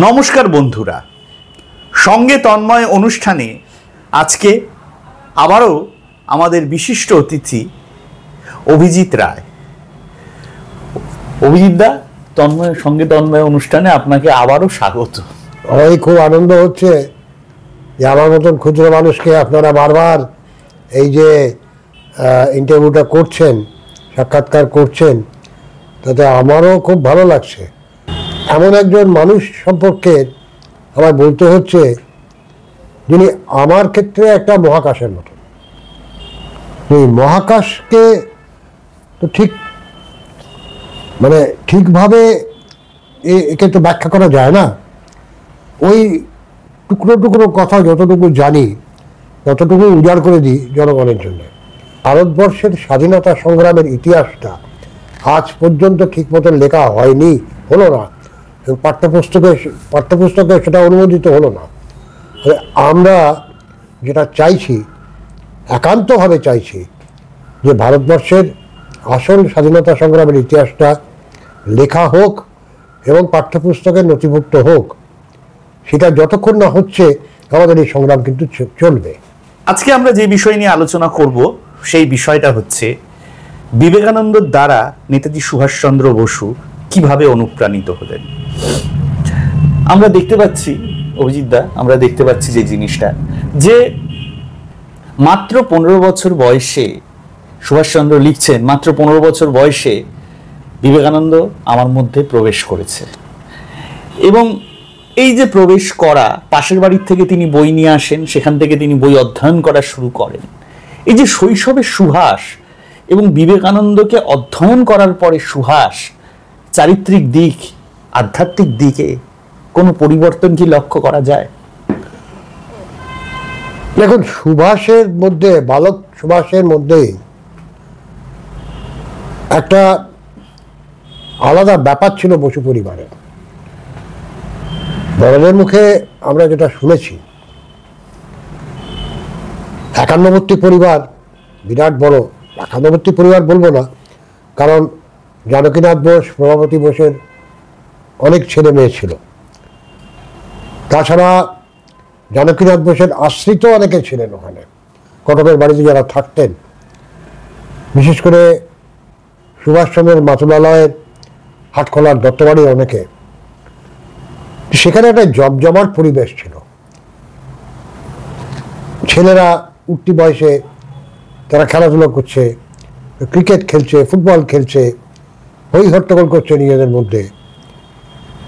নমস্কার বন্ধুরা, সঙ্গে তন্ময় অনুষ্ঠানে আজকে আবারও আমাদের বিশিষ্ট অতিথি অভিজিৎ রায়। অভিজিৎ দা, সঙ্গে তন্ময় অনুষ্ঠানে আপনাকে আবারও স্বাগত। আমার খুব আনন্দ হচ্ছে যে আমার মতন ক্ষুদ্র মানুষকে আপনারা বারবার এই যে ইন্টারভিউটা করছেন, সাক্ষাৎকার করছেন, তাতে আমারও খুব ভালো লাগছে। এমন একজন মানুষ সম্পর্কে আমার বলতে হচ্ছে যিনি আমার ক্ষেত্রে একটা মহাকাশের মতন। এই মহাকাশকে তো ঠিকভাবে একে তো ব্যাখ্যা করা যায় না। ওই টুকরো টুকরো কথা যতটুকু জানি ততটুকু উজাড় করে দিই জনগণের জন্য। ভারতবর্ষের স্বাধীনতা সংগ্রামের ইতিহাসটা আজ পর্যন্ত ঠিক মতন লেখা হয়নি, হলো না, পাঠ্যপুস্তকে সেটা অনুমোদিত হলো না। আমরা যেটা চাইছি, একান্তভাবে চাইছি যে ভারতবর্ষের আসল স্বাধীনতা সংগ্রামের ইতিহাসটা লেখা হোক এবং পাঠ্যপুস্তকে নথিভুক্ত হোক। সেটা যতক্ষণ না হচ্ছে আমাদের এই সংগ্রাম কিন্তু চলবে। আজকে আমরা যে বিষয় নিয়ে আলোচনা করব সেই বিষয়টা হচ্ছে বিবেকানন্দর দ্বারা নেতাজি সুভাষচন্দ্র বসু কিভাবে অনুপ্রাণিত হলেন। আমরা দেখতে পাচ্ছি অভিজিৎ দা, আমরা দেখতে পাচ্ছি যে জিনিসটা, যে মাত্র 15 বছর বয়সে সুভাষচন্দ্র লিখছেন, মাত্র 15 বছর বয়সে বিবেকানন্দ আমার মধ্যে প্রবেশ করেছে। এবং এই যে প্রবেশ করা, পাশের বাড়ির থেকে তিনি বই নিয়ে আসেন, সেখান থেকে তিনি বই অধ্যয়ন করা শুরু করেন। এই যে শৈশবের সুভাষ এবং বিবেকানন্দকে অধ্যয়ন করার পরে সুভাষ, চারিত্রিক দিক, আধ্যাত্মিক দিকে কোনো পরিবর্তন কি লক্ষ্য করা যায়? দেখুন, সুভাষের মধ্যে, বালক সুভাষের মধ্যে একটা আলাদা ব্যাপার ছিল বসু পরিবারের। বড়দের মুখে আমরা যেটা শুনেছি, একান্নবর্তী পরিবার, বিরাট বড় একান্নবর্তী পরিবার বলবো না, কারণ জানকীনাথ বোস, প্রভাবতী বোসের অনেক ছেলে মেয়ে ছিল। তাছাড়া জানকীনাথ বোসের আশ্রিত অনেকে ছিলেন ওখানে, কটকের বাড়িতে যারা থাকতেন। বিশেষ করে সুভাষচন্দ্রের মাতুলালয়ের হাটখোলার দত্তবাড়ির অনেকে। সেখানে একটা জমজমাট পরিবেশ ছিল। ছেলেরা উঠতি বয়সে তারা খেলাধুলো করছে, ক্রিকেট খেলছে, ফুটবল খেলছে, হই হট্টগোল করছে নিজেদের মধ্যে।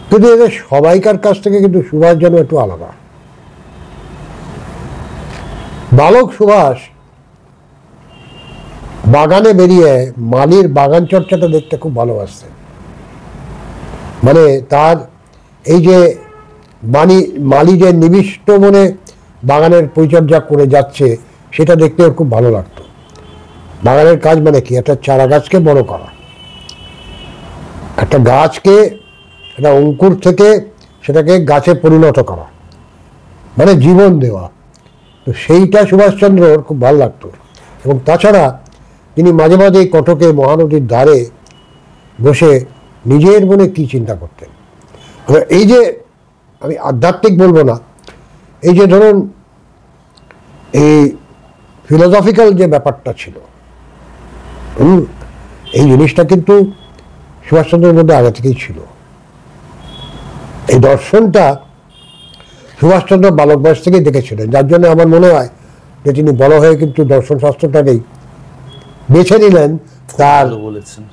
কিন্তু এদের সবাইকার কাছ থেকে কিন্তু সুভাষ যেন একটু আলাদা। বালক সুভাষ বাগানে বেরিয়ে মালির বাগান চর্চাটা দেখতে খুব ভালোবাসতেন। মানে তার এই যে মালি যে নিবিষ্ট মনে বাগানের পরিচর্যা করে যাচ্ছে, সেটা দেখতে ওর খুব ভালো লাগতো। বাগানের কাজ মানে কি? একটা চারা গাছকে বড় করা, একটা গাছকে, একটা অঙ্কুর থেকে সেটাকে গাছে পরিণত করা, মানে জীবন দেওয়া। তো সেইটা সুভাষচন্দ্রর খুব ভালো লাগতো। এবং তাছাড়া তিনি মাঝে মাঝে কটকে মহানদীর ধারে বসে নিজের মনে কি চিন্তা করতেন। এই যে, আমি আধ্যাত্মিক বলবো না, এই যে ধরুন এই ফিলোসফিক্যাল যে ব্যাপারটা ছিল, এই জিনিসটা কিন্তু সুভাষচন্দ্রের মধ্যে আগে থেকেই ছিল। এই দর্শনটা সুভাষচন্দ্র বালক বয়স থেকেই দেখেছিলেন, যার জন্য আমার মনে হয় যে তিনি বড় হয়ে কিন্তু দর্শন শাস্ত্রটাকেই বেছে নিলেন তার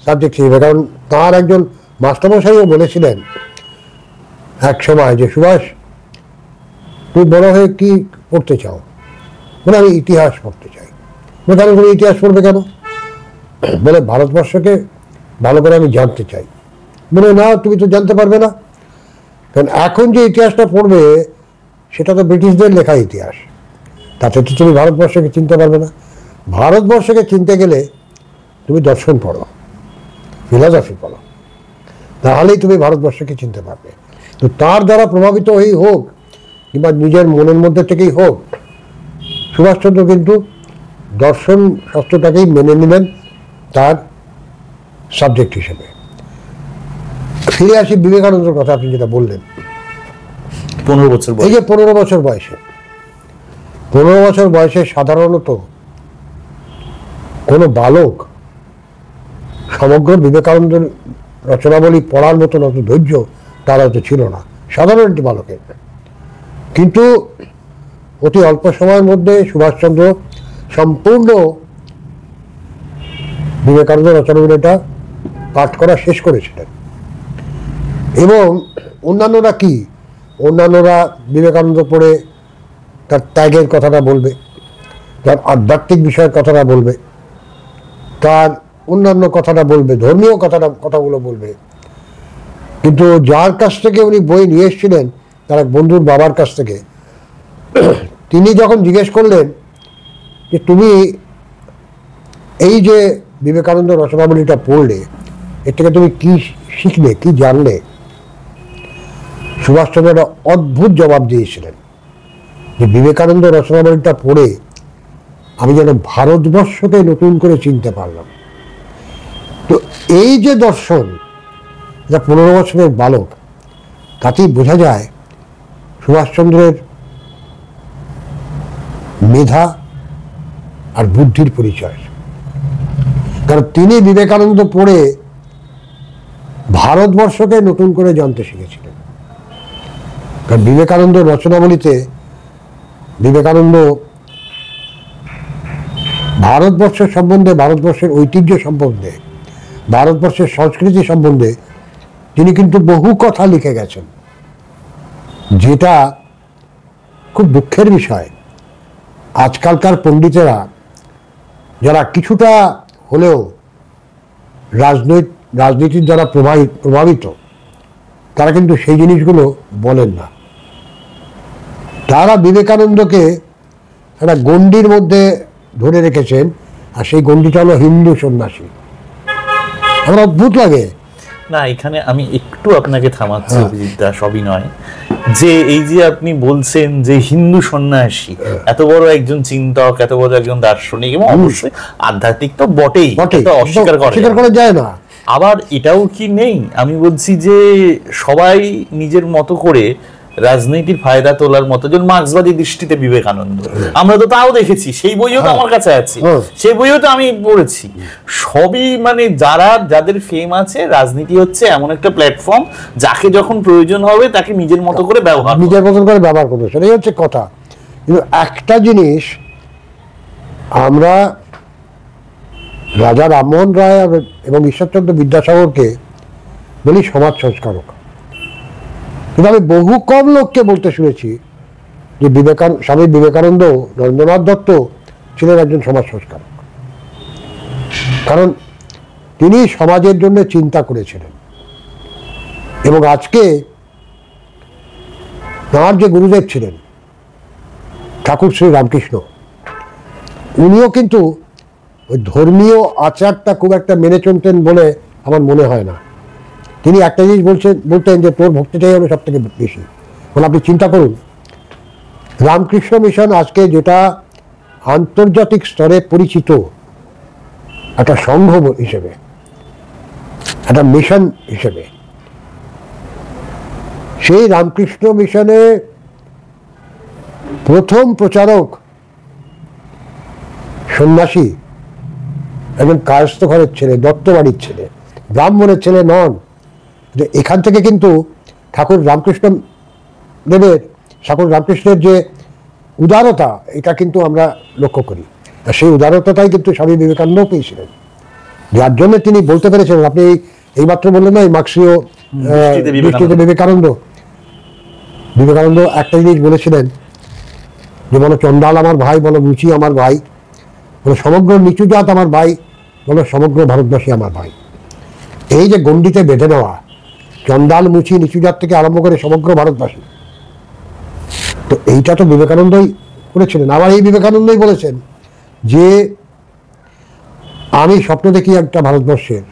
সাবজেক্ট হিসেবে। কারণ তাঁর একজন মাস্টারমশাইও বলেছিলেন এক সময় যে, সুভাষ, তুমি বড় হয়ে কি পড়তে চাও? বলে, আমি ইতিহাস পড়তে চাই। বলে, কেন তুমি ইতিহাস পড়বে কেন? বলে, ভারতবর্ষকে ভালো করে আমি জানতে চাই। বলে, না, তুমি তো জানতে পারবে না, কারণ এখন যে ইতিহাসটা পড়বে সেটা তো ব্রিটিশদের লেখা ইতিহাস, তাতে তো তুমি ভারতবর্ষকে চিনতে পারবে না। ভারতবর্ষকে চিনতে গেলে তুমি দর্শন পড়ো, ফিলসফি পড়ো, তাহলেই তুমি ভারতবর্ষকে চিনতে পারবে। তো তার দ্বারা প্রভাবিত হয়েই হোক কিংবা নিজের মনের মধ্যে থেকেই হোক, সুভাষচন্দ্র কিন্তু দর্শন শাস্ত্রটাকেই মেনে নিলেন তার সাবজেক্ট হিসেবে। ফিরে আসি বিবেকানন্দের কথা, আপনি যেটা বললেন, 15 বছর এই যে 15 বছর বয়সে 15 বছর বয়সে সাধারণত কোনো বালক সমগ্র বিবেকানন্দের রচনাবলী পড়ার মতন অত ধৈর্য তার হয়তো ছিল না, সাধারণ একটি বালকের। কিন্তু অতি অল্প সময়ের মধ্যে সুভাষচন্দ্র সম্পূর্ণ বিবেকানন্দ রচনাবলীটা পাঠ করা শেষ করেছিলেন। এবং অন্যান্যরা কি, অন্যান্যরা বিবেকানন্দ পড়ে তার ত্যাগের কথাটা বলবে, তার আধ্যাত্মিক বিষয়ের কথাটা বলবে, তার অন্যান্য কথাটা বলবে, ধর্মীয় কথাগুলো বলবে। কিন্তু যার কাছ থেকে উনি বই নিয়ে এসেছিলেন, তার এক বন্ধুর বাবার কাছ থেকে, তিনি যখন জিজ্ঞেস করলেন যে তুমি এই যে বিবেকানন্দ রচনাবলীটা পড়লে, এর থেকে তুমি কি শিখলে, কি জানলে, সুভাষচন্দ্র একটা অদ্ভুত জবাব দিয়েছিলেন যে বিবেকানন্দ রচনাবলীটা পড়ে আমি যেন ভারতবর্ষকে নতুন করে চিনতে পারলাম। তো এই যে দর্শন, যা 15 বছরের বালক, তাতেই বোঝা যায় সুভাষচন্দ্রের মেধা আর বুদ্ধির পরিচয়। কারণ তিনি বিবেকানন্দ পড়ে ভারতবর্ষকে নতুন করে জানতে শিখেছিলেন। কারণ বিবেকানন্দ রচনাবলীতে বিবেকানন্দ ভারতবর্ষের সম্বন্ধে, ভারতবর্ষের ঐতিহ্য সম্বন্ধে, ভারতবর্ষের সংস্কৃতি সম্বন্ধে তিনি কিন্তু বহু কথা লিখে গেছেন, যেটা খুব দুঃখের বিষয়। আজকালকার পণ্ডিতেরা যারা কিছুটা হলেও রাজনীতির দ্বারা প্রভাবিত, তারা কিন্তু সেই জিনিসগুলো বলেন না। তারা বিবেকানন্দকে একটা গণ্ডির মধ্যে ধরে রেখেছেন, আর সেই গণ্ডিটা হলো হিন্দু সন্ন্যাসী। আমার অদ্ভুত লাগে। না, এখানে আমি একটু আপনাকে থামাচ্ছি অভিজিৎ দাস, অভিনয়, যে এই যে আপনি বলছেন যে হিন্দু সন্ন্যাসী, এত বড় একজন চিন্তক, এত বড় একজন দার্শনিক, এবং অবশ্যই আধ্যাত্মিক তো বটেই, এটা অস্বীকার করা যায় না। আবার এটাও কি নেই, আমি বলছি যে সবাই নিজের মতো করে রাজনীতির ফায়দা তোলার মতো, যেমন মার্ক্সবাদী দৃষ্টিতে বিবেকানন্দ, আমরা তো তাও দেখেছি, সেই বইও তো আমার কাছে আছে, সেই বইও তো আমি পড়েছি। সবই মানে যাদের ফেম আছে, রাজনীতি হচ্ছে এমন একটা প্ল্যাটফর্ম, যাকে যখন প্রয়োজন হবে তাকে নিজের মতো করে ব্যবহার করবে, সেটাই হচ্ছে কথা। কিন্তু একটা জিনিস, আমরা রাজা রামমোহন রায় এবং ঈশ্বরচন্দ্র বিদ্যাসাগরকে বলি সমাজ সংস্কারক, কিন্তু আমি বহু কম লোককে বলতে শুনেছি যে স্বামী বিবেকানন্দ, নরেন্দ্রনাথ দত্ত ছিলেন একজন সমাজ সংস্কারক। কারণ তিনি সমাজের জন্য চিন্তা করেছিলেন। এবং আজকে তাঁর যে গুরুদেব ছিলেন ঠাকুর শ্রী রামকৃষ্ণ, উনিও কিন্তু ওই ধর্মীয় আচারটা খুব একটা মেনে চলতেন বলে আমার মনে হয় না। তিনি একটা জিনিস বলতেন যে তোর ভক্তিটাই হবে সব থেকে বেশি। মানে আপনি চিন্তা করুন, রামকৃষ্ণ মিশন আজকে যেটা আন্তর্জাতিক স্তরে পরিচিত একটা সংঘ হিসেবে, একটা মিশন হিসেবে, সেই রামকৃষ্ণ মিশনে প্রথম প্রচারক সন্ন্যাসী, একজন কায়স্থ ঘরের ছেলে, দত্ত বাড়ির ছেলে, ব্রাহ্মণের ছেলে নন। এখান থেকে কিন্তু ঠাকুর রামকৃষ্ণের যে উদারতা, এটা কিন্তু আমরা লক্ষ্য করি। আর সেই উদারতাটাই কিন্তু স্বামী বিবেকানন্দ পেয়েছিলেন, যার জন্য তিনি বলতে পেরেছিলেন। আপনি এইমাত্র বললেন না, এই মার্ক্সীয় দৃষ্টিতে বিবেকানন্দ একটা জিনিস বলেছিলেন যে বলো চন্ডাল আমার ভাই, বলো মুচি আমার ভাই, বলো সমগ্র নিচু জাত আমার ভাই, বলো সমগ্র ভারতবাসী আমার ভাই। এই যে গণ্ডিতে বেঁধে নেওয়া, চন্ডাল মুচি নিচু জাত থেকে আরম্ভ করে সমগ্র ভারতবাসী, তো এইটা তো বিবেকানন্দই করেছিলেন। আবার এই বিবেকানন্দই বলেছেন যে আমি স্বপ্ন দেখি একটা ভারতবর্ষের,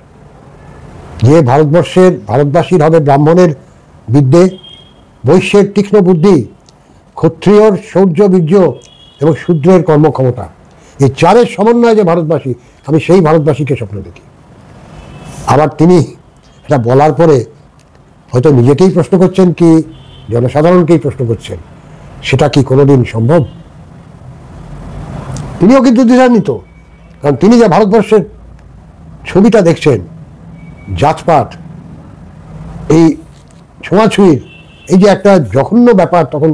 যে ভারতবাসীর হবে ব্রাহ্মণের বিদ্যে, বৈশ্যের তীক্ষ্ণ বুদ্ধি, ক্ষত্রিয়র শৌর্য বীর্য এবং শূদ্রের কর্মক্ষমতা, এই চারের সমন্বয়ে যে ভারতবাসী, আমি সেই ভারতবাসীকে স্বপ্ন দেখি। আবার তিনি এটা বলার পরে হয়তো নিজেকেই প্রশ্ন করছেন কি জনসাধারণকেই প্রশ্ন করছেন, সেটা কি কোনোদিন সম্ভব? তিনিও কিন্তু দ্বিধান্বিত, কারণ তিনি যে ভারতবর্ষের ছবিটা দেখছেন, জাতপাত, এই ছোঁয়াছুঁয়ির এই যে একটা জঘন্য ব্যাপার তখন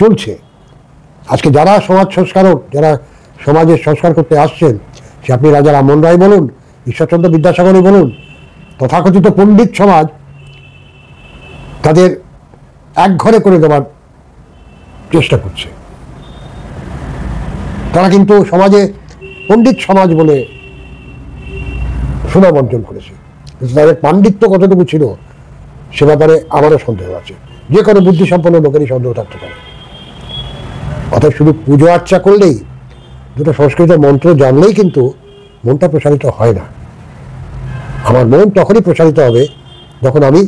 চলছে। আজকে যারা সমাজ সংস্কারক, যারা সমাজের সংস্কার করতে আসছেন, সে আপনি রাজা রামমোহন রায় বলুন, ঈশ্বরচন্দ্র বিদ্যাসাগরই বলুন, তথাকথিত পণ্ডিত সমাজ তাদের একঘরে করে দেওয়ার চেষ্টা করছে। তারা কিন্তু সমাজে পণ্ডিত সমাজ বলে সুনাম অর্জন করেছে, তাদের পাণ্ডিত্য কতটুকু ছিল সে ব্যাপারে আমারও সন্দেহ আছে। যে কোনো বুদ্ধিসম্পন্ন লোকেরই সন্দেহ থাকতে পারে। অর্থাৎ শুধু পুজো আর্চা করলেই, দুটো সংস্কৃত মন্ত্র জানলেই কিন্তু মনটা প্রসারিত হয় না। আমার মন তখনই প্রসারিত হবে যখন আমি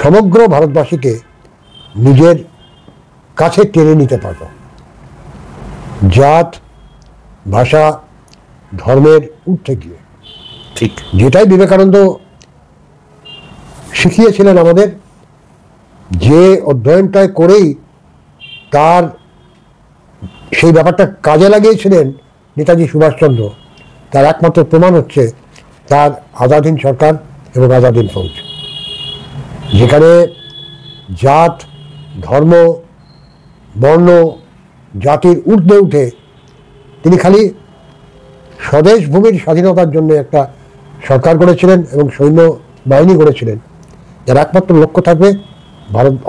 সমগ্র ভারতবাসীকে নিজের কাছে টেনে নিতে পারব। জাত, ভাষা, ধর্মের ঊর্ধ্বে গিয়ে, ঠিক যেটাই বিবেকানন্দ শিখিয়েছিলেন আমাদের, যে অধ্যয়নটায় করেই তার সেই ব্যাপারটা কাজে লাগিয়েছিলেন নেতাজি সুভাষচন্দ্র, তার একমাত্র প্রমাণ হচ্ছে তার আজাদিন সরকার এবং আজাদিন ফৌজ, যেখানে জাত, ধর্ম, বর্ণ, জাতির ঊর্ধ্বে উঠে তিনি খালি স্বদেশ ভূমির স্বাধীনতার জন্য একটা সরকার গড়েছিলেন এবং সৈন্য বাহিনী গড়েছিলেন, যার একমাত্র লক্ষ্য থাকবে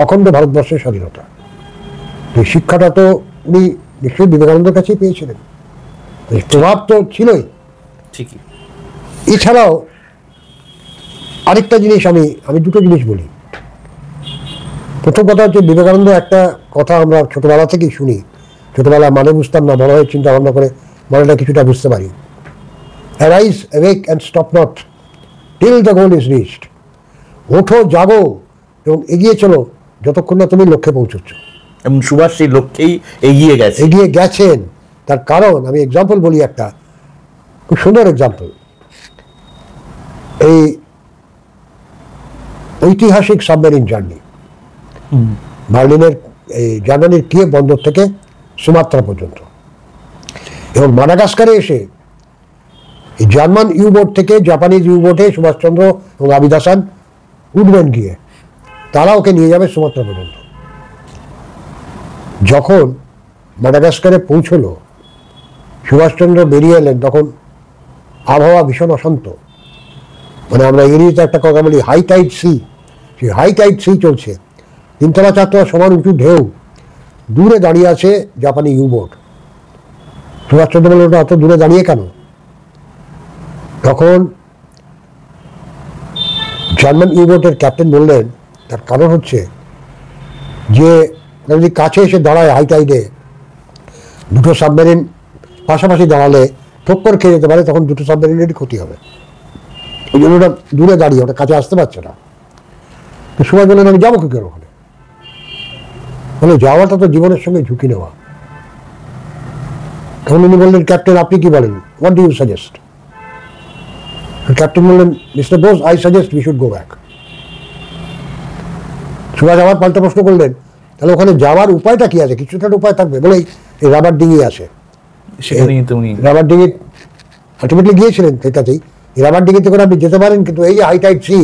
অখণ্ড ভারতবর্ষের স্বাধীনতা। এই শিক্ষাটা তো উনি নিশ্চয়ই বিবেকানন্দের কাছেই পেয়েছিলেন, প্রভাব তো ছিলই। ঠিকই। এছাড়াও আরেকটা জিনিস আমি দুটো জিনিস বলি। প্রথম কথা হচ্ছে, বিবেকানন্দ একটা কথা আমরা ছোটবেলা থেকেই শুনি, ছোটবেলা মানে বুঝতাম না, বড় হয়ে চিন্তা ভাবনা করে মানেটা কিছুটা বুঝতে পারি। Arise, awake and stop not till the goal is reached. ওঠো, জাগো এবং এগিয়ে চলো যতক্ষণ না তুমি লক্ষ্যে পৌঁছচ্ছ। এবং সুভাষ সেই লক্ষ্যেই এগিয়ে গেছেন। তার কারণ আমি এক্সাম্পল বলি, একটা খুব সুন্দর এক্সাম্পল। এই ঐতিহাসিক সাবমেরিন জার্নি, বার্লিনের এই জার্মানির কিয়েভ বন্দর থেকে সুমাত্রা পর্যন্ত, এবং মাদাগাস্কারে এসে এই জার্মান ইউবোট থেকে জাপানিজ ইউবোটে সুভাষচন্দ্র এবং আবিদ হাসান উঠবেন গিয়ে, তারা ওকে নিয়ে যাবে সুমাত্রা পর্যন্ত। যখন মাদাগাস্কারে পৌঁছলো, সুভাষচন্দ্র বেরিয়ে এলেন, তখন আবহাওয়া ভীষণ অশান্ত। মানে আমরা ইংরেজিতে একটা কথা বলি হাই টাইড সি, সেই হাই টাইড সি চলছে, 3তলা 4তলা সমান উঁচু ঢেউ, দূরে দাঁড়িয়ে আছে জাপানি ইউবোট। সুভাষচন্দ্র বললেন, ওটা অত দূরে দাঁড়িয়ে কেন? তখন জার্মান ইউবোটের ক্যাপ্টেন বললেন, তার কারণ হচ্ছে যে যদি কাছে এসে দাঁড়ায় হাই টাইডে, দুটো সাবমেরিন পাশাপাশি দাঁড়ালে ঠক্কর খেয়ে যেতে পারে, তখন দুটো সাবমেরিনেরই ক্ষতি হবে। ওই জন্য ওটা দূরে দাঁড়িয়ে, ওটা কাছে আসতে পারছে না। তো সুভাষ বললেন, আমি যাবো কি করে ওখানে? বলে, যাওয়াটা তো জীবনের সঙ্গে ঝুঁকি নেওয়া। তখন উনি বললেন, ক্যাপ্টেন আপনি কি বলেন, what do you suggest? Captain বললেন, mister Bose, I suggest we should go back. Subhash আবার পাল্টা প্রশ্ন করলেন, তাহলে ওখানে যাওয়ার উপায়টা কি আছে? কিছুটা উপায় থাকবে। বলে, এই রাবার ডিঙি আছে, রাবার ডিঙি আলটিমেটলি গিয়েছিলেন সেটাতেই। এই রাবার ডিঙিতে করে আপনি যেতে পারেন, কিন্তু এই যে হাই টাইড সি,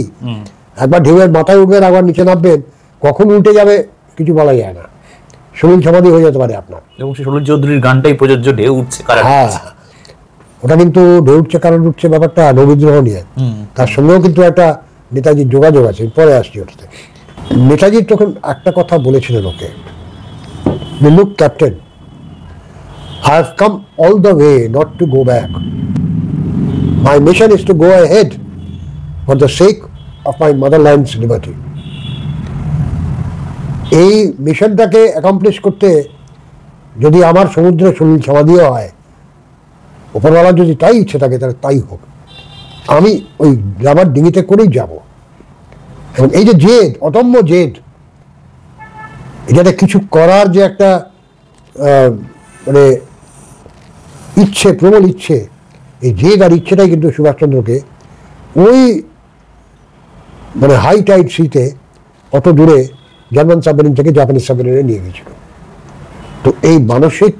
একবার ঢেউয়ের মাথায় উঠবেন, একবার নিচে নামবেন, কখন উল্টে যাবে কিছু বলা যায় না, সলিল সমাধি হয়ে যেতে পারে আপনার। এবং সলিল চৌধুরীর গানটাই প্রযোজ্য, ঢেউ উঠছে কারণ। হ্যাঁ, ওটা কিন্তু ঢেউ উঠছে কারণ উঠছে ব্যাপারটা নববিদ্রোহ নিয়ে, তার সঙ্গেও কিন্তু একটা নেতাজির যোগাযোগ আছে, পরে আসছি ওটাতে। নেতাজি তখন একটা কথা বলেছিলেন okay, look captain, I have come all the way not to go back. My mission is to go ahead for the sake of my motherland's liberty. এই মিশনটাকে অ্যাকমপ্লিশ করতে যদি আমার সমুদ্রে সলিল সমাধিও হয়, উপরওয়ালার যদি তাই ইচ্ছে থাকে তাহলে তাই হোক, আমি ওই রাবার ডিঙিতে করেই যাব। এবং এই যে জেদ, অদম্য জেদ, এটাতে কিছু করার যে একটা মানে ইচ্ছে, প্রবল ইচ্ছে, এই জেদ আর ইচ্ছেটাই কিন্তু সুভাষচন্দ্রকে ওই মানে হাই টাইড সিতে অত দূরে জার্মান সাবমেরিন থেকে জাপানিজ সাবমেরিনে নিয়ে গেছিল। তো এই মানসিক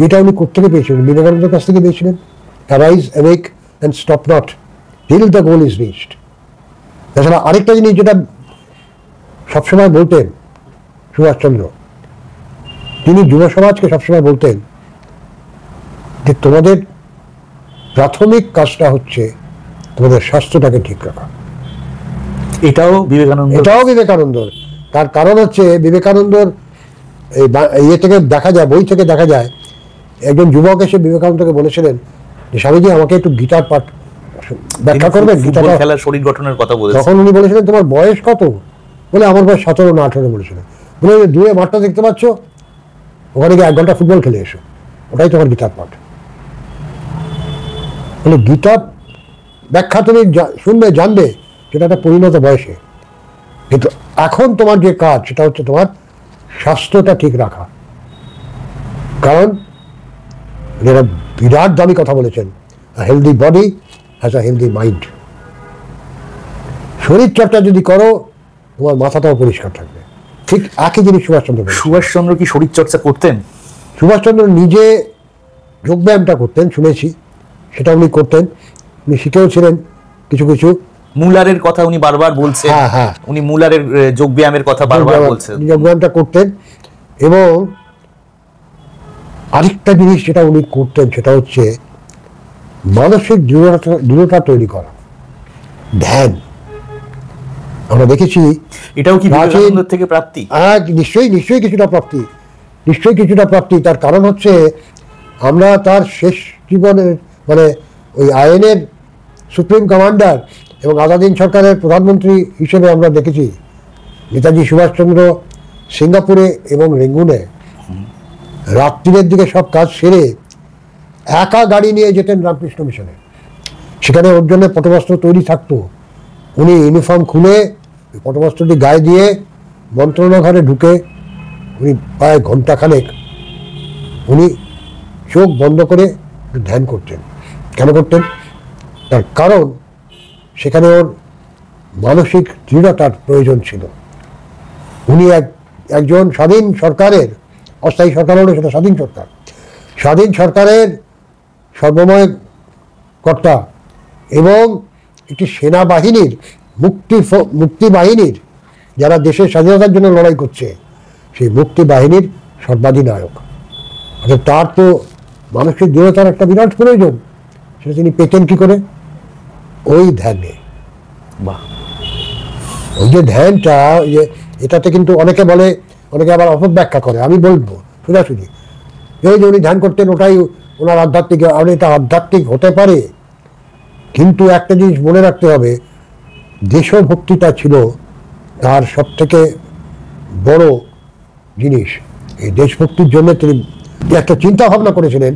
এটা উনি কোথেকে পেয়েছিলেন? বিবেকানন্দের কাছ থেকে পেয়েছিলেন। Arise, awake and stop not till the goal is reached. তাছাড়া আরেকটা জিনিস যেটা সবসময় বলতেন সুভাষচন্দ্র, তিনি যুব সমাজকে সবসময় বলতেন যে তোমাদের প্রাথমিক কাজটা হচ্ছে তোমাদের স্বাস্থ্যটাকে ঠিক রাখা। এটাও বিবেকানন্দর। তার কারণ হচ্ছে বিবেকানন্দর ইয়ে থেকে দেখা যায়, বই থেকে দেখা যায়, একজন যুবক এসে বিবেকানন্দকে বলেছিলেন যে স্বামীজি আমাকে একটু গীতার পাঠ ব্যাখ্যা করবেন, ফুটবল খেলার শরীর গঠনের কথা বলেছেন। তখন উনি বলেছিলেন তোমার বয়স কত? বলে আমার বয়স 17 না 18 বলেছিলেন। বলে দূরে মাঠটা দেখতে পাচ্ছ, ওখানে গিয়ে 1 ঘন্টা ফুটবল খেলে এসো, ওটাই তোমার গীতার পাঠ। বলে গীতা ব্যাখ্যা তুমি শুনবে, জানবে, সেটা একটা পরিণত বয়সে, কিন্তু এখন তোমার যে কাজ সেটা হচ্ছে তোমার স্বাস্থ্যটা ঠিক রাখা। কারণ এরা বিরাট দামি কথা বলেছেন, healthy body has a healthy mind. শরীর চর্চা যদি করো তোমার মাথাটাও পরিষ্কার থাকবে। ঠিক একই জিনিস সুভাষচন্দ্র কি শরীর চর্চা করতেন? সুভাষচন্দ্র নিজে যোগব্যায়ামটা করতেন, শুনেছি, সেটা উনি করতেন। উনি শিখেও ছিলেন কিছু কিছু। মুলারের কথা উনি বারবার বলছেন। হ্যাঁ, উনি মুলারের যোগব্যায়ামের কথা বারবার বলছেন। যোগব্যায়ামটা করতেন। এবং আরেকটা জিনিস যেটা উনি করতেন সেটা হচ্ছে মানসিক দৃঢ়তা তৈরি করা, ধ্যান। আমরা দেখেছি এটাও কি বিবেকানন্দ থেকে প্রাপ্তি? নিশ্চয়ই কিছুটা প্রাপ্তি। তার কারণ হচ্ছে আমরা তার শেষ জীবনের মানে ওই আইএনএর সুপ্রিম কমান্ডার এবং আজাদিন সরকারের প্রধানমন্ত্রী হিসেবে আমরা দেখেছি নেতাজি সুভাষচন্দ্র সিঙ্গাপুরে এবং রেঙ্গুনে রাত্রির দিকে সব কাজ সেরে একা গাড়ি নিয়ে যেতেন রামকৃষ্ণ মিশনে। সেখানে ওর জন্য পটবস্ত্র তৈরি থাকতো। উনি ইউনিফর্ম খুলে পটবস্ত্রটি গায়ে দিয়ে মন্ত্রণাঘরে ঢুকে উনি প্রায় ঘন্টাখানেক উনি চোখ বন্ধ করে ধ্যান করতেন। কেন করতেন? তার কারণ সেখানে ওর মানসিক দৃঢ়তার প্রয়োজন ছিল। উনি একজন স্বাধীন সরকারের, অস্থায়ী সরকার হলো সেটা স্বাধীন সরকারের সর্বময় কর্তা এবং একটি সেনাবাহিনীর মুক্তি বাহিনীর যারা দেশের স্বাধীনতার জন্য লড়াই করছে সেই মুক্তি বাহিনীর সর্বাধিনায়ক। অর্থাৎ তার তো মানসিক দৃঢ়তার একটা বিরাট প্রয়োজন। সেটা তিনি পেতেন কি করে? ওই ধ্যানে। ওই যে ধ্যানটা, এটাতে কিন্তু অনেকে বলে, অনেকে আবার অপব্যাখ্যা করে। আমি বলবো সোজাসুজি, এই যে উনি ধ্যান করতেন ওটাই ওনার আধ্যাত্মিক। আর এটা আধ্যাত্মিক হতে পারে, কিন্তু একটা জিনিস মনে রাখতে হবে, দেশভক্তিটা ছিল তার সব থেকে বড় জিনিস। এই দেশভক্তির জন্য তিনি একটা চিন্তা ভাবনা করেছিলেন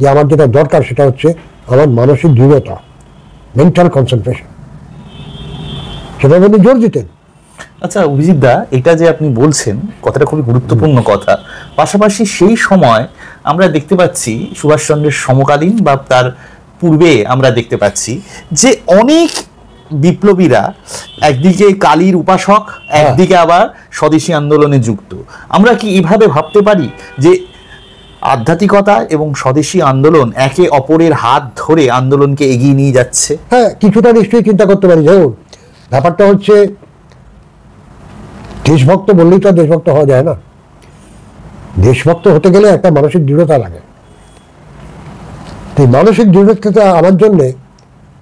যে আমার যেটা দরকার সেটা হচ্ছে আমার মানসিক দৃঢ়তা, মেন্টাল কনসেন্ট্রেশন, সেটা উনি জোর দিতেন। আচ্ছা অভিজিৎ দা, এটা যে আপনি বলছেন কথাটা খুবই গুরুত্বপূর্ণ কথা। পাশাপাশি সেই সময় আমরা দেখতে পাচ্ছি সুভাষচন্দ্রের সমকালীন বা তার পূর্বে আমরা দেখতে পাচ্ছি যে অনেক বিপ্লবীরা একদিকে কালীর উপাসক, একদিকে আবার স্বদেশী আন্দোলনে যুক্ত। আমরা কি এভাবে ভাবতে পারি যে আধ্যাত্মিকতা এবং স্বদেশী আন্দোলন একে অপরের হাত ধরে আন্দোলনকে এগিয়ে নিয়ে যাচ্ছে? হ্যাঁ, কিছুটা নিশ্চয়ই চিন্তা করতে পারি। যেমন ব্যাপারটা হচ্ছে দেশভক্ত বললেই তো দেশভক্ত হওয়া যায় না। দেশভক্ত হতে গেলে একটা মানসিক দৃঢ়তা লাগে। এই মানসিক দৃঢ়তা আমার জন্যে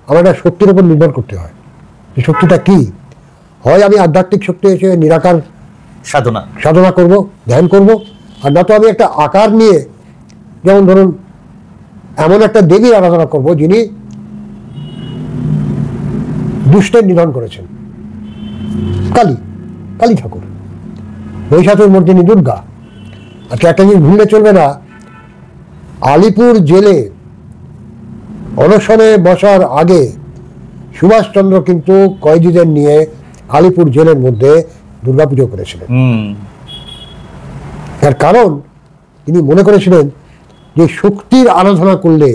আমার একটা শক্তির উপর নির্ভর করতে হয়। এই শক্তিটা কি? হয় আমি আধ্যাত্মিক শক্তি এসে নিরাকার সাধনা করব, ধ্যান করব, আর না তো আমি একটা আকার নিয়ে, যেমন ধরুন এমন একটা দেবীর আরাধনা করব যিনি দুষ্টের নিধন করেছেন, কালী ঠাকুর, বৈশাখের মর্দিনী দুর্গা। আচ্ছা, একটা জিনিস ভুললে চলবে না, আলিপুর জেলে অনশনে বসার আগে সুভাষচন্দ্র কিন্তু কয়েদিদের নিয়ে আলিপুর জেলের মধ্যে দুর্গাপুজো করেছিলেন। তার কারণ তিনি মনে করেছিলেন যে শক্তির আরাধনা করলে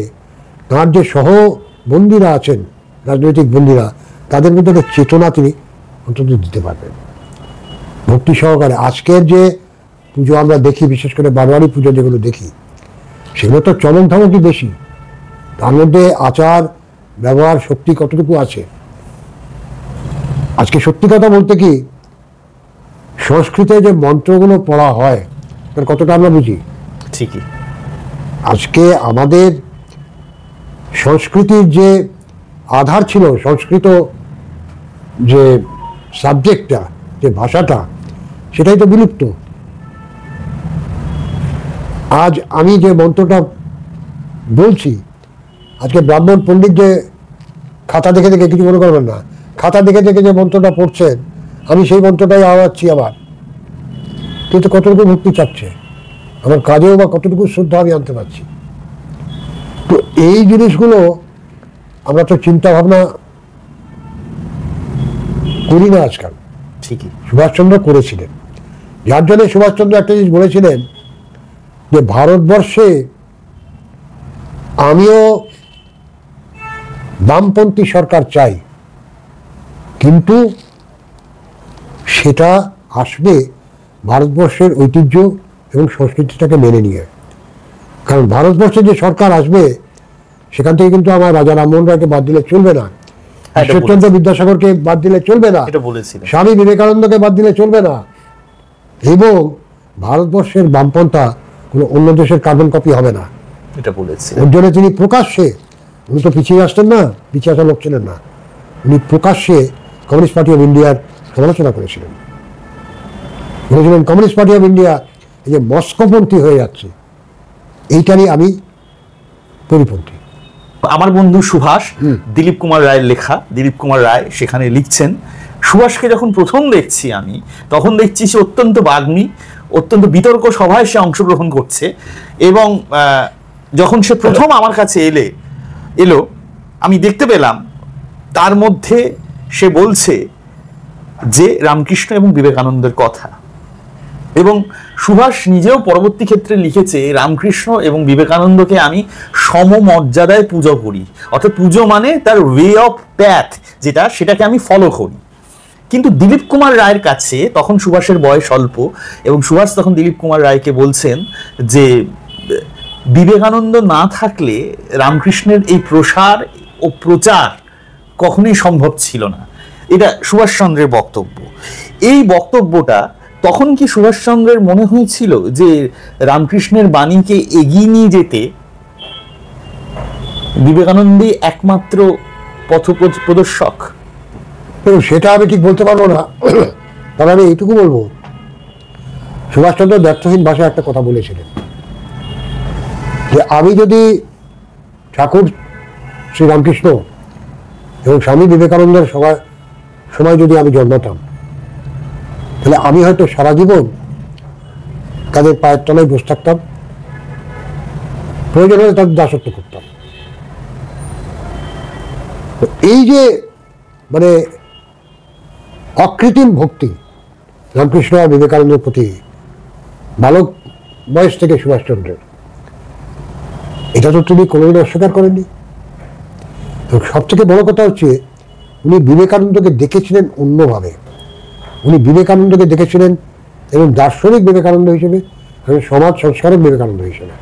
তার যে সহবন্দীরা আছেন, রাজনৈতিক বন্দীরা, তাদের মধ্যে একটা চেতনা তিনি অন্তত দিতে পারবেন। ভক্তি সহকারে। আজকের যে পুজো আমরা দেখি, বিশেষ করে বারোয়ারি পুজো যেগুলো দেখি, সেগুলো তো চমক ধমকই বেশি। তার মধ্যে আচার ব্যবহার শক্তি কতটুকু আছে। আজকে সত্যি কথা বলতে কি, সংস্কৃতে যে মন্ত্রগুলো পড়া হয় তার কতটা আমরা বুঝি। ঠিকই। আজকে আমাদের সংস্কৃতির যে আধার ছিল, সংস্কৃত যে সাবজেক্টটা, যে ভাষাটা, সেটাই তো বিলুপ্ত। আজ আমি যে মন্ত্রটা বলছি, আজকে ব্রাহ্মণ পণ্ডিত যে খাতা দেখে দেখে, কিছু মনে করবেন না, খাতা দেখে দেখে যে মন্ত্রটা পড়ছেন, আমি সেই মন্ত্রটাই আওয়াচ্ছি আবার, কিন্তু কতটুকু ভক্তি চাচ্ছে আমার কাজেও, বা কতটুকু শ্রদ্ধা আমি আনতে পারছি। তো এই জিনিসগুলো আমরা তো চিন্তা ভাবনা করি না আজকাল। ঠিকই। সুভাষচন্দ্র করেছিলেন, যার জন্য সুভাষচন্দ্র একটা জিনিস বলেছিলেন যে ভারতবর্ষে আমিও বামপন্থী সরকার চাই, কিন্তু সেটা আসবে ভারতবর্ষের ঐতিহ্য এবং সংস্কৃতিটাকে মেনে নিয়ে। কারণ ভারতবর্ষে যে সরকার আসবে, সেখান থেকে কিন্তু আমার রাজা রামমোহন রায়কে বাদ দিলে চলবে না, ঈশ্বরচন্দ্র বিদ্যাসাগরকে বাদ দিলে চলবে না, স্বামী বিবেকানন্দকে বাদ দিলে চলবে না, এবং ভারতবর্ষের বামপন্থা কোনো অন্য দেশের কার্বন কপি হবে না। এটা বলেছি। ওর জন্য তিনি প্রকাশ্যে, উনি তো পিছিয়ে আসতেন না, পিছিয়ে আসা লোক ছিলেন না, উনি প্রকাশ্যে কমিউনিস্ট পার্টি অফ ইন্ডিয়ার সমালোচনা করেছিলেন। বলেছিলেন কমিউনিস্ট পার্টি অফ ইন্ডিয়া এই যে মস্কোপন্থী হয়ে যাচ্ছে, এইটারই আমি পরিপন্থী। আমার বন্ধু সুভাষ, দিলীপ কুমার রায়ের লেখা, দিলীপ কুমার রায় সেখানে লিখছেন, সুভাষকে যখন প্রথম দেখছি আমি, তখন দেখছি সে অত্যন্ত বাগ্মী, অত্যন্ত বিতর্ক সভায় সে অংশগ্রহণ করছে, এবং যখন সে প্রথম আমার কাছে এলো আমি দেখতে পেলাম তার মধ্যে সে বলছে যে রামকৃষ্ণ এবং বিবেকানন্দের কথা। এবং সুভাষ নিজেও পরবর্তী ক্ষেত্রে লিখেছে, রামকৃষ্ণ এবং বিবেকানন্দকে আমি সমমর্যাদায় পুজো করি, অর্থাৎ পুজো মানে তার ওয়ে অফ প্যাথ যেটা, সেটাকে আমি ফলো করি। কিন্তু দিলীপ কুমার রায়ের কাছে তখন সুভাষের বয়স অল্প, এবং সুভাষ তখন দিলীপ কুমার রায়কে বলছেন যে বিবেকানন্দ না থাকলে রামকৃষ্ণের এই প্রসার ও প্রচার কখনোই সম্ভব ছিল না। এটা সুভাষচন্দ্রের বক্তব্য। এই বক্তব্যটা তখন কি সুভাষচন্দ্রের মনে হয়েছিল যে রামকৃষ্ণের বাণীকে এগিয়ে নিয়ে যেতে বিবেকানন্দই একমাত্র পথ প্রদর্শক? সেটা আমি ঠিক বলতে পারবো না, তবে আমি এইটুকু বলবো, সুভাষচন্দ্র ব্যর্থহীন ভাষায় একটা কথা বলেছিলেন যে আমি যদি ঠাকুর শ্রীরামকৃষ্ণ এবং স্বামী বিবেকানন্দের সময় যদি আমি জন্মাতাম, তাহলে আমি হয়তো সারা জীবন তাদের পায়ের তলায় বসে থাকতাম, প্রয়োজন হলে তাদের দাসত্ব করতাম। এই যে মানে অকৃত্রিম ভক্তি রামকৃষ্ণ আর বিবেকানন্দের প্রতি বালক বয়স থেকে সুভাষচন্দ্রের, এটা তো তিনি কোনোদিন অস্বীকার করেননি। এবং সব থেকে বড় কথা হচ্ছে, উনি বিবেকানন্দকে দেখেছিলেন অন্যভাবে। উনি বিবেকানন্দকে দেখেছিলেন এবং দার্শনিক বিবেকানন্দ হিসেবে এবং সমাজ সংস্কারক বিবেকানন্দ হিসেবে।